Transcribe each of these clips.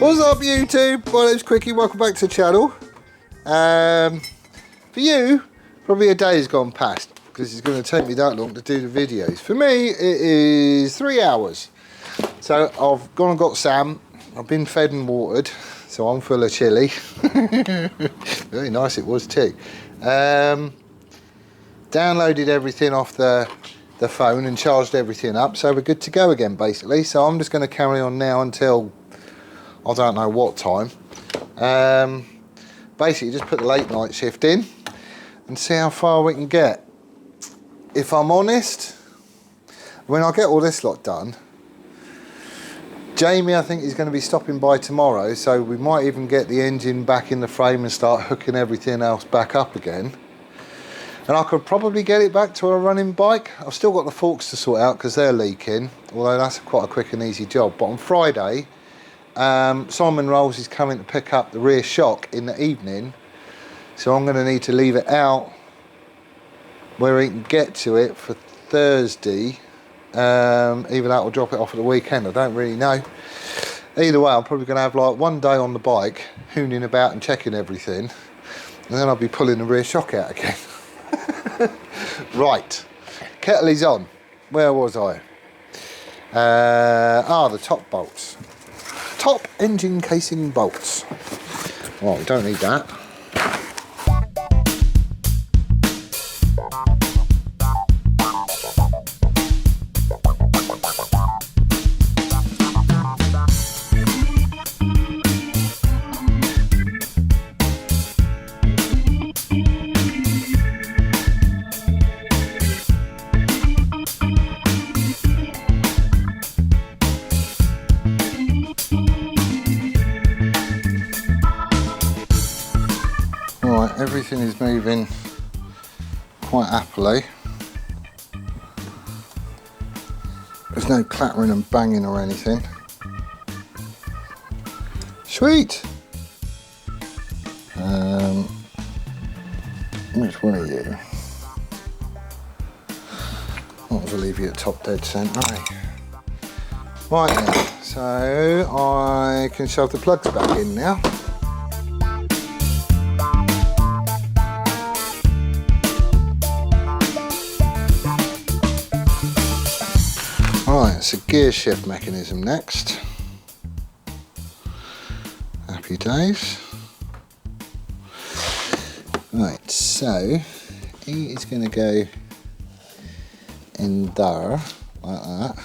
What's up YouTube? My name's Quickie, welcome back to the channel. For you, probably a day has gone past because it's going to take me that long to do the videos. For me, it is 3 hours. So I've gone and got Sam, I've been fed and watered, so I'm full of chilli. Very nice it was too. Downloaded everything off the phone and charged everything up, so we're good to go again basically. So I'm just going to carry on now until I don't know what time. Basically just put the late night shift in and see how far we can get. If I'm honest, when I get all this lot done, Jamie I think is going to be stopping by tomorrow, so we might even get the engine back in the frame and start hooking everything else back up again. And I could probably get it back to a running bike. I've still got the forks to sort out because they're leaking, although that's quite a quick and easy job. But on Friday, Simon Rolls is coming to pick up the rear shock in the evening, so I'm going to need to leave it out where he can get to it for Thursday. Either that or drop it off at the weekend, I don't really know. Either way, I'm probably going to have like one day on the bike, hooning about and checking everything, and then I'll be pulling the rear shock out again. Right, kettle is on. Where was I? The top bolts. Top engine casing bolts. Well, we don't need that. Everything is moving quite happily. There's no clattering and banging or anything. Sweet! Which one are you? Might as well leave you at top dead centre, eh? Right then, so I can shove the plugs back in now. Right, it's a gear shift mechanism next. Happy days. Right, so he is going to go in there, like that.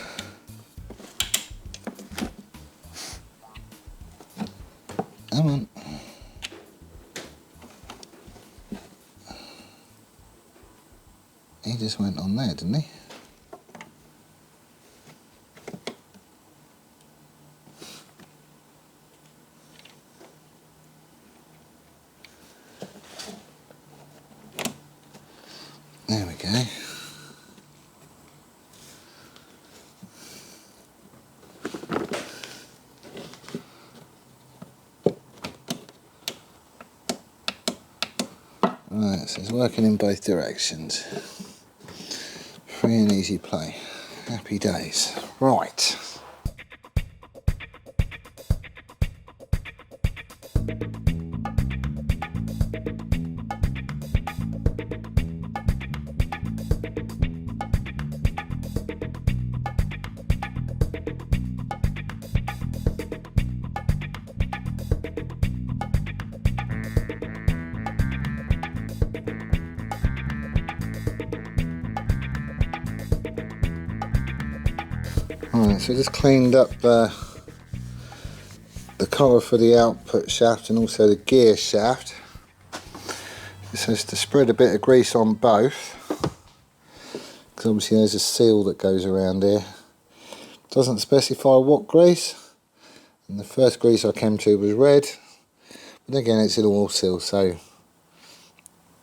Come on. He just went on there, didn't he? There we go. Right, so it's working in both directions. Free and easy play. Happy days. Right. Alright, so I just cleaned up the cover for the output shaft and also the gear shaft. It says to spread a bit of grease on both, because obviously there's a seal that goes around here. Doesn't specify what grease, and the first grease I came to was red, but again it's an oil seal, so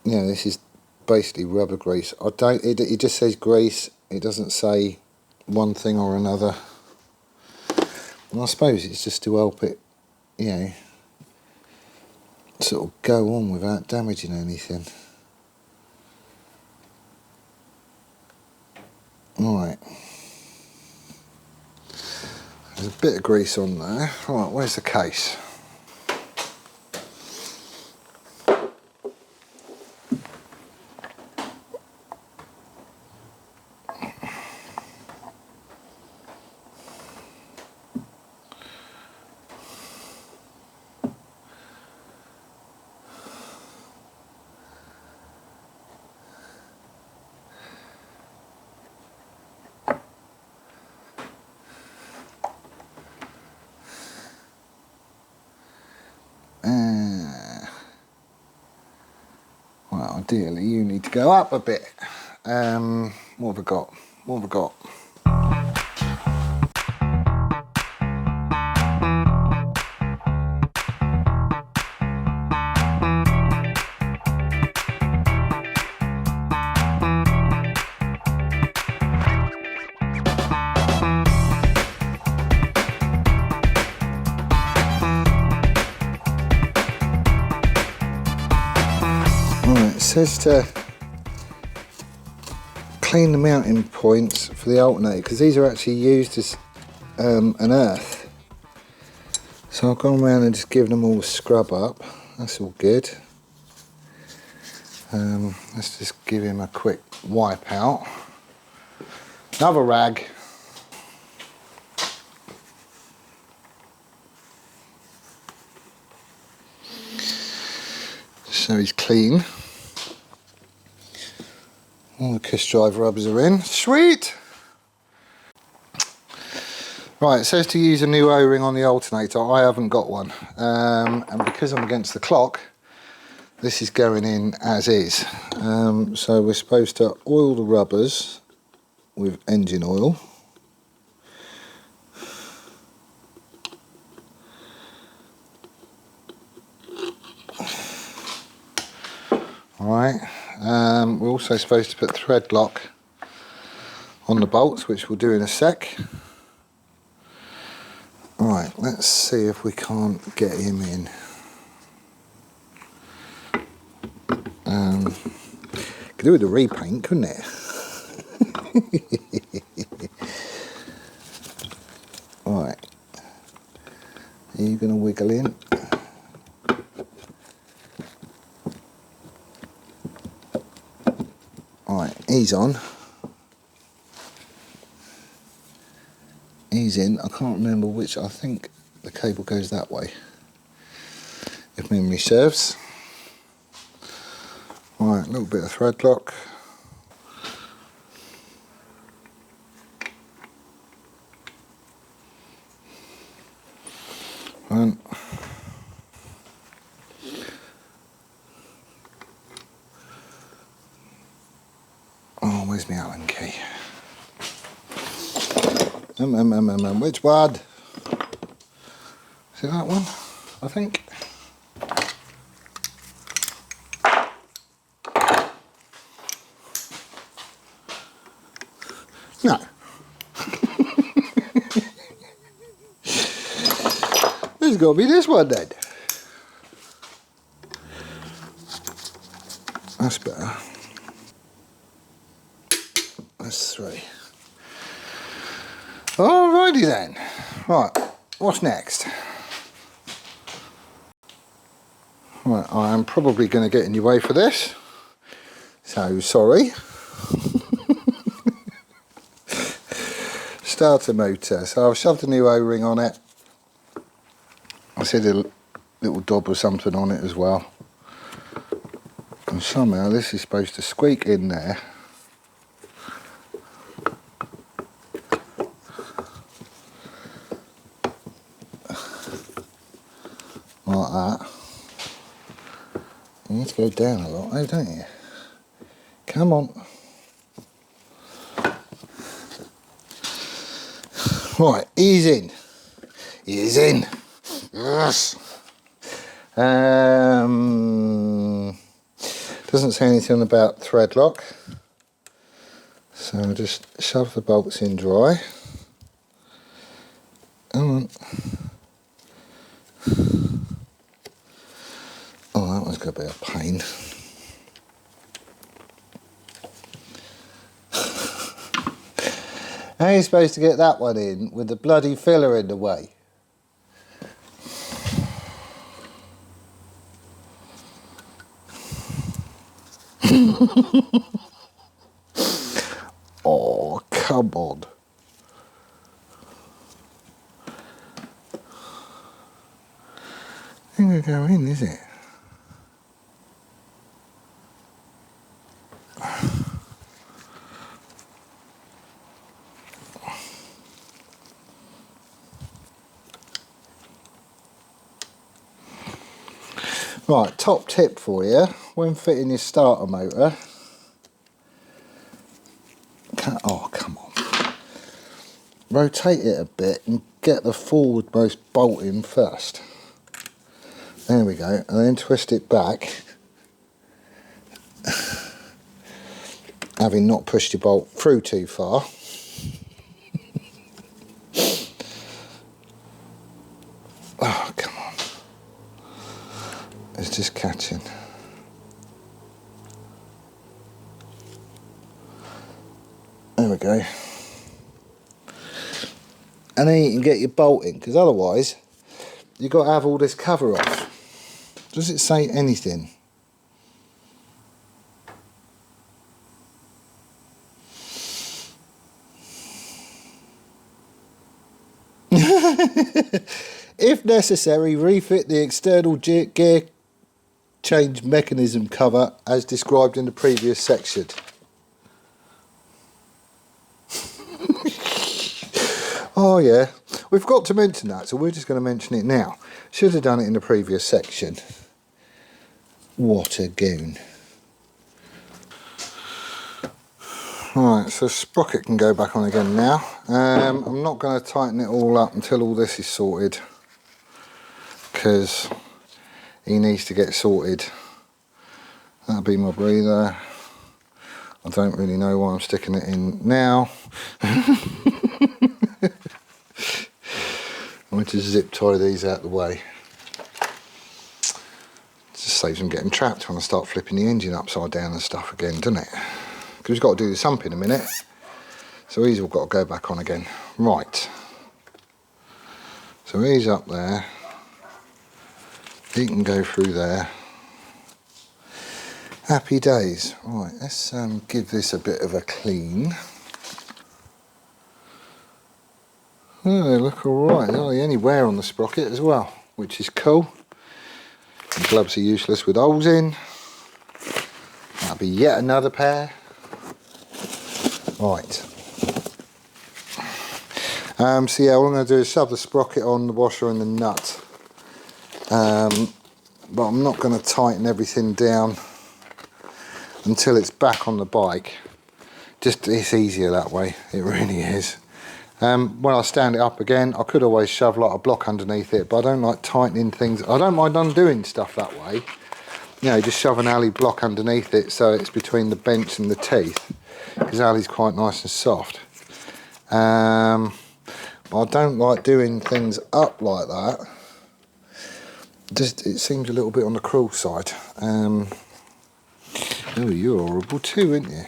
you know this is basically rubber grease. It just says grease, it doesn't say one thing or another, and I suppose it's just to help it, you know, sort of go on without damaging anything. Right, There's a bit of grease on there. Right, where's the case? Well, ideally you need to go up a bit. What have I got? What have I got? Right, it says to clean the mounting points for the alternator because these are actually used as an earth. So I've gone around and just given them all a scrub up. That's all good. Let's just give him a quick wipe out. Another rag. So he's clean. All the kiss drive rubbers are in. Sweet! Right, it says to use a new O-ring on the alternator. I haven't got one. And because I'm against the clock, this is going in as is. So we're supposed to oil the rubbers with engine oil. Alright, we're also supposed to put thread lock on the bolts, which we'll do in a sec. Alright, let's see if we can't get him in. Could do with a repaint, couldn't it? Alright, are you going to wiggle in? Alright, he's on. He's in. I can't remember which. I think the cable goes that way, if memory serves. Right, a little bit of thread lock. Right. Oh, where's my Allen key? Which one? Is it that one? I think. No. There's got to be this one then. That's better. That's 3. Alrighty then. Right, what's next? Right, I am probably going to get in your way for this. So, sorry. Starter motor. So I've shoved a new O-ring on it. I said a little dob or something on it as well. And somehow this is supposed to squeak in there. Like that. You need to go down a lot, though, don't you? Come on. Right, he's in. He's in. Yes. Doesn't say anything about thread lock. So I'll just shove the bolts in dry. Oh, that one's got a bit of pain. How are you supposed to get that one in with the bloody filler in the way? Oh, come on. Ain't gonna go in, is it? Right, top tip for you, when fitting your starter motor, oh come on, rotate it a bit and get the forwardmost bolt in first. There we go, and then twist it back, having not pushed your bolt through too far. Oh, come on. It's just catching. There we go. And then you can get your bolt in, because otherwise you've got to have all this cover off. Does it say anything? If necessary, refit the external gear change mechanism cover as described in the previous section. Oh yeah, we forgot to mention that, so we're just going to mention it now. Should have done it in the previous section. What a goon. Right, so sprocket can go back on again now. I'm not going to tighten it all up until all this is sorted, because he needs to get sorted. That'll be my breather. I don't really know why I'm sticking it in now. I want to zip tie these out the way. Just saves them getting trapped when I start flipping the engine upside down and stuff again, doesn't it? Because we've got to do the sump in a minute. So he's all got to go back on again. Right. So he's up there. He can go through there. Happy days. Right, let's give this a bit of a clean. Oh, they look alright. There's hardly any wear on the sprocket as well, which is cool. The gloves are useless with holes in. That'll be yet another pair. Right. So yeah, all I'm going to do is shove the sprocket on the washer and the nut. But I'm not going to tighten everything down until it's back on the bike. Just, it's easier that way, it really is. When I stand it up again, I could always shove like a block underneath it, but I don't like tightening things. I don't mind undoing stuff that way. You know, just shove an alley block underneath it so it's between the bench and the teeth, because alley's quite nice and soft. But I don't like doing things up like that. Just, it seems a little bit on the cruel side. Oh, you're horrible too, aren't you?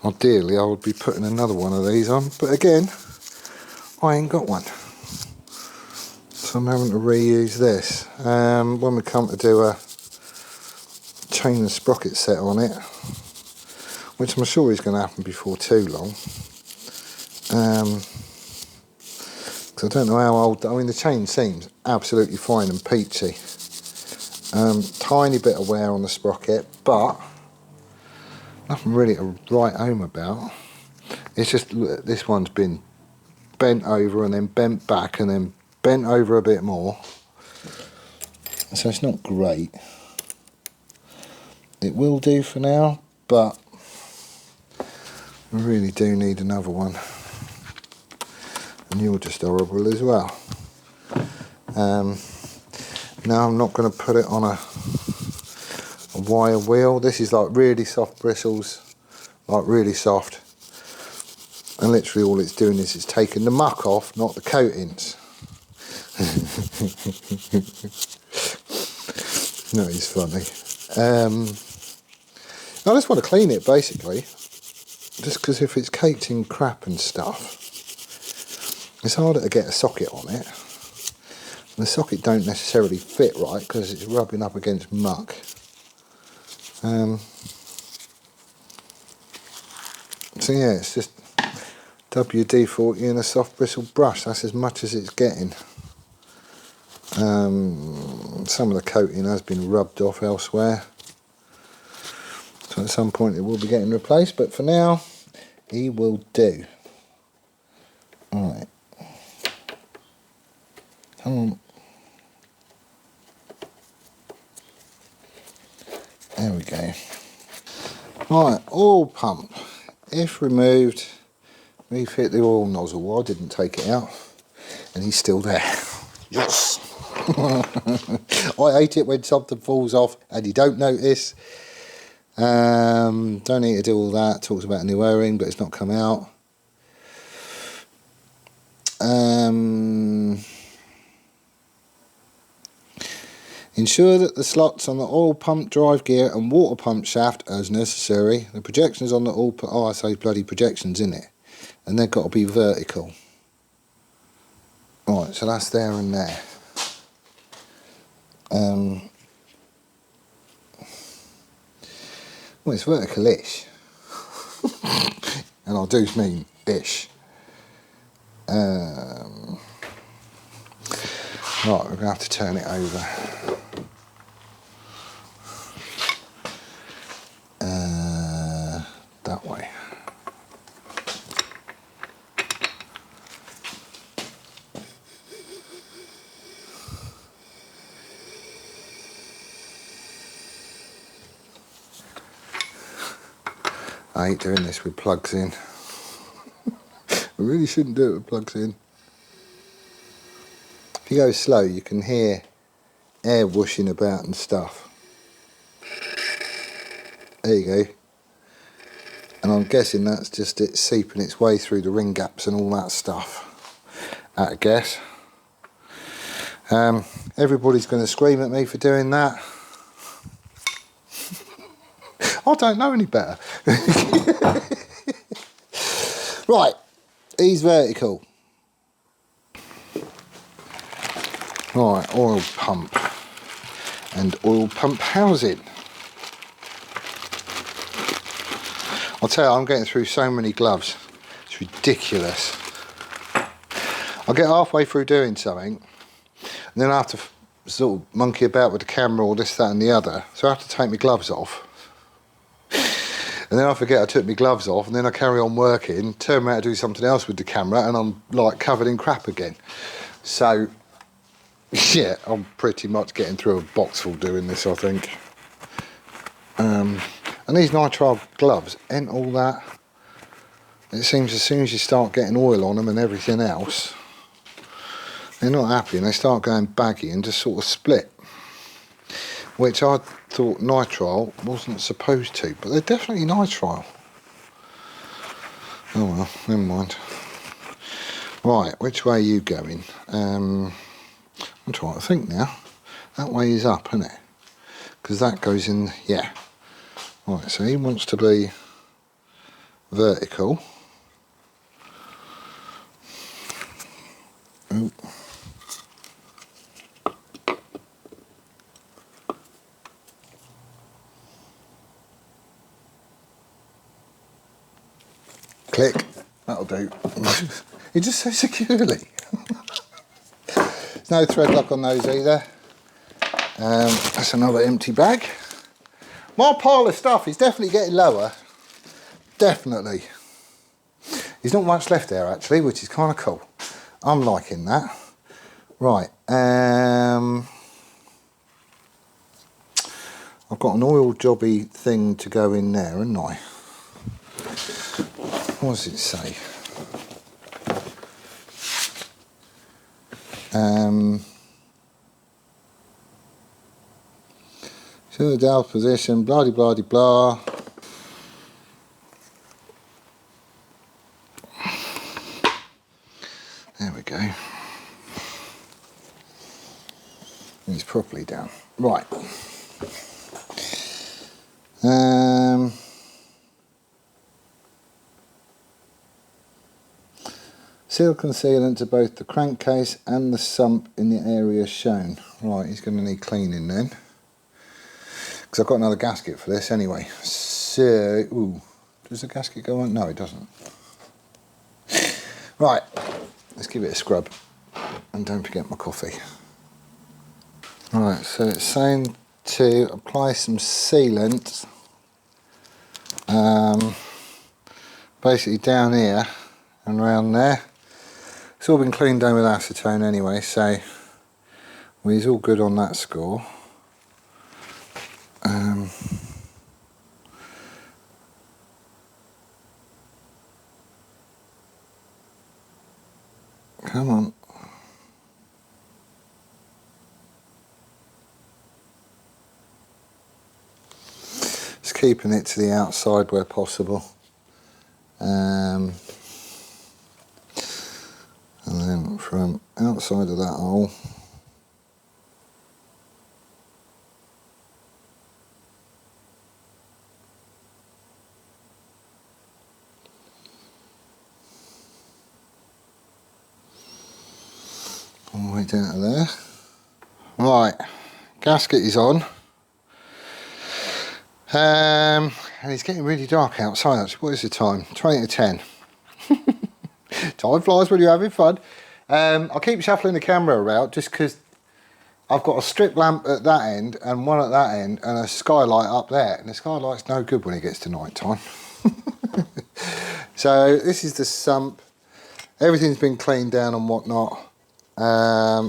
Ideally, I would be putting another one of these on, but again, I ain't got one. So I'm having to reuse this. When we come to do a chain and sprocket set on it, which I'm sure is going to happen before too long. Because I don't know how old, I mean the chain seems absolutely fine and peachy. Tiny bit of wear on the sprocket, but nothing really to write home about. It's just, look, this one's been bent over and then bent back and then bent over a bit more. So it's not great. It will do for now, but I really do need another one. And you're just horrible as well. Now I'm not going to put it on a wire wheel. This is like really soft bristles, like really soft, and literally all it's doing is it's taking the muck off, not the coatings. No, he's funny. I just want to clean it basically, just because if it's caked in crap and stuff, it's harder to get a socket on it. And the socket don't necessarily fit right because it's rubbing up against muck. So yeah, it's just WD-40 and a soft bristle brush. That's as much as it's getting. Some of the coating has been rubbed off elsewhere, so at some point it will be getting replaced, but for now he will do. Alright, come on, there we go. Right, oil pump, if removed, refit the oil nozzle. Well, I didn't take it out and he's still there. Yes. I hate it when something falls off and you don't notice. Don't need to do all that. Talks about a new O-ring, but it's not come out. Ensure that the slots on the oil pump drive gear and water pump shaft as necessary. The projections on the oil pump, oh I say bloody projections in it, and they've got to be vertical. Right, so that's there and there. Well, it's vertical-ish, and I do mean ish. Right, we're going to have to turn it over. That way. I hate doing this with plugs in. I really shouldn't do it with plugs in. If you go slow, you can hear air whooshing about and stuff. There you go. And I'm guessing that's just it seeping its way through the ring gaps and all that stuff. At a guess. Everybody's going to scream at me for doing that. I don't know any better. Right, he's vertical. Right, oil pump and oil pump housing. I'll tell you, I'm getting through so many gloves. It's ridiculous. I'll get halfway through doing something and then I have to sort of monkey about with the camera or this, that and the other. So I have to take my gloves off. And then I forget I took my gloves off and then I carry on working, turn around to do something else with the camera and I'm like covered in crap again. So, yeah, I'm pretty much getting through a box full doing this, I think. And these nitrile gloves ain't all that. It seems as soon as you start getting oil on them and everything else, they're not happy and they start going baggy and just sort of split. Which I thought nitrile wasn't supposed to, but they're definitely nitrile. Oh well, never mind. Right, which way are you going? I'm trying to think now. That way is up, isn't it? Because that goes in, yeah. Right, so he wants to be vertical. Ooh. Click, that'll do. It just so securely. There's no thread lock on those either. That's another empty bag. My pile of stuff is definitely getting lower. Definitely. There's not much left there actually, which is kind of cool. I'm liking that. Right. I've got an oil jobby thing to go in there, haven't I? What does it say? To the dial position, blah de blah de blah. There we go. He's properly down. Right. Silicone sealant to both the crankcase and the sump in the area shown. Right, he's going to need cleaning then. Because I've got another gasket for this anyway. So, ooh, does the gasket go on? No, it doesn't. Right, let's give it a scrub. And don't forget my coffee. Right, so it's saying to apply some sealant. Basically down here and around there. It's all been cleaned down with acetone anyway, so he's all good on that score. Come on. Just keeping it to the outside where possible. And then from outside of that hole, all the way down to there. Right, gasket is on. And it's getting really dark outside actually. What is the time? 20 to 10. Time flies when you're having fun. I'll keep shuffling the camera around just because I've got a strip lamp at that end and one at that end and a skylight up there. And the skylight's no good when it gets to night time. So this is the sump. Everything's been cleaned down and whatnot.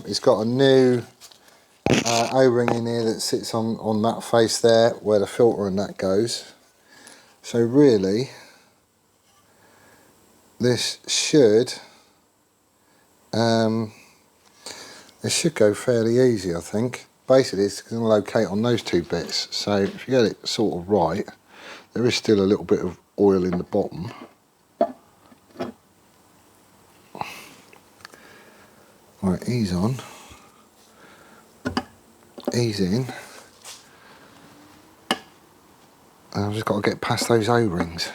It's got a new O-ring in here that sits on that face there where the filter and that goes. So really, this should go fairly easy, I think. Basically, it's going to locate on those two bits. So if you get it sort of right, there is still a little bit of oil in the bottom. Right, ease on. Ease in. And I've just got to get past those O-rings.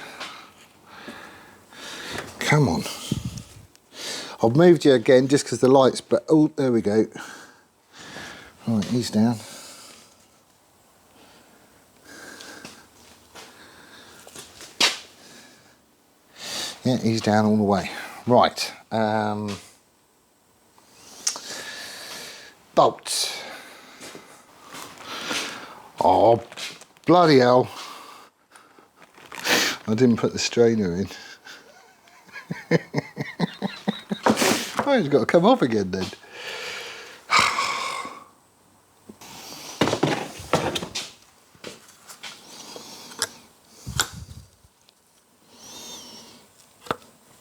Come on. I've moved you again just because the lights, but oh, there we go. Right, ease down. Yeah, ease down all the way. Right. Bolts. Oh, bloody hell. I didn't put the strainer in. Oh, it's got to come off again then.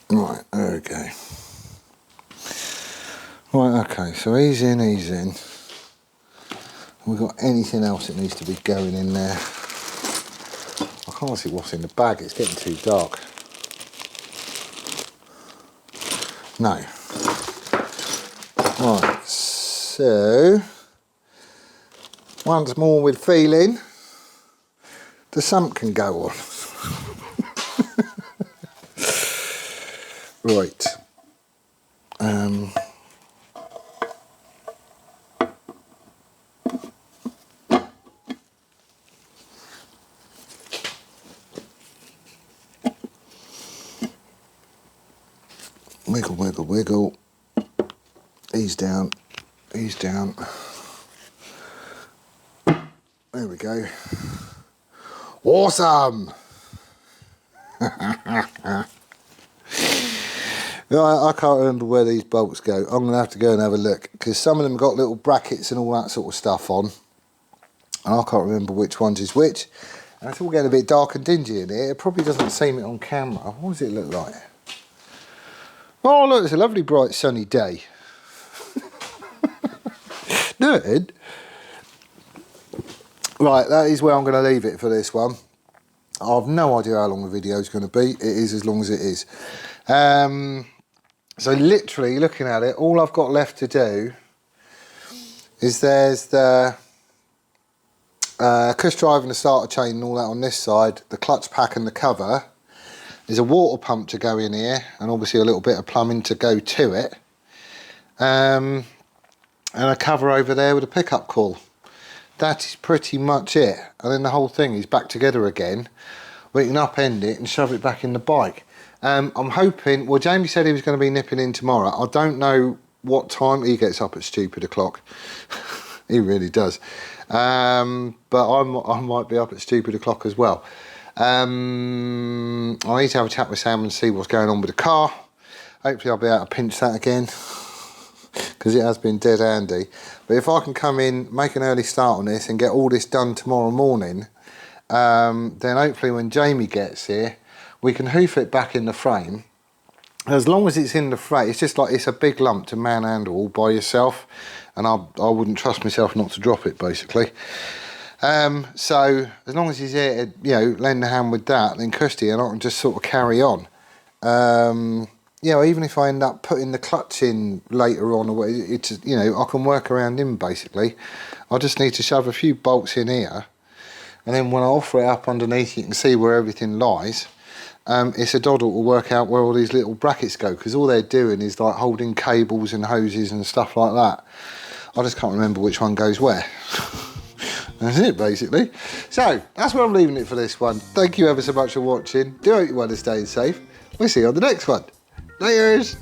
Right, there we go. Right, okay, so ease in, ease in. Have we got anything else that needs to be going in there? I can't see what's in the bag, it's getting too dark. No. Right, so once more with feeling, the sump can go on. Right. Wiggle, wiggle, wiggle. Ease down, ease down. There we go. Awesome! I can't remember where these bolts go. I'm going to have to go and have a look because some of them got little brackets and all that sort of stuff on. And I can't remember which ones is which. And it's all getting a bit dark and dingy in here. It probably doesn't seem it on camera. What does it look like? Oh look, it's a lovely bright sunny day. No, it ain't. Right, that is where I'm going to leave it for this one. I've no idea how long the video is going to be. It is as long as it is. So literally looking at it, all I've got left to do is there's the cush drive and the starter chain and all that on this side, the clutch pack and the cover. There's a water pump to go in here, and obviously a little bit of plumbing to go to it. And a cover over there with a pickup coil. That is pretty much it. And then the whole thing is back together again. We can upend it and shove it back in the bike. I'm hoping, well, Jamie said he was going to be nipping in tomorrow. I don't know what time. He gets up at stupid o'clock. He really does. But I might be up at stupid o'clock as well. I need to have a chat with Sam and see what's going on with the car. Hopefully I'll be able to pinch that again, because it has been dead handy. But if I can come in, make an early start on this and get all this done tomorrow morning, then hopefully when Jamie gets here, we can hoof it back in the frame. As long as it's in the frame, it's just like it's a big lump to manhandle all by yourself, and I wouldn't trust myself not to drop it, basically. So as long as he's here to, you know, lend a hand with that, then Kirsty and I can just sort of carry on. You know, even if I end up putting the clutch in later on, or it's, you know, I can work around him basically. I just need to shove a few bolts in here, and then when I offer it up underneath, you can see where everything lies. It's a doddle to work out where all these little brackets go, because all they're doing is like holding cables and hoses and stuff like that. I just can't remember which one goes where. That's it, basically. So that's where I'm leaving it for this one. Thank you ever so much for watching. Do hope you want to stay safe. We'll see you on the next one. Laters.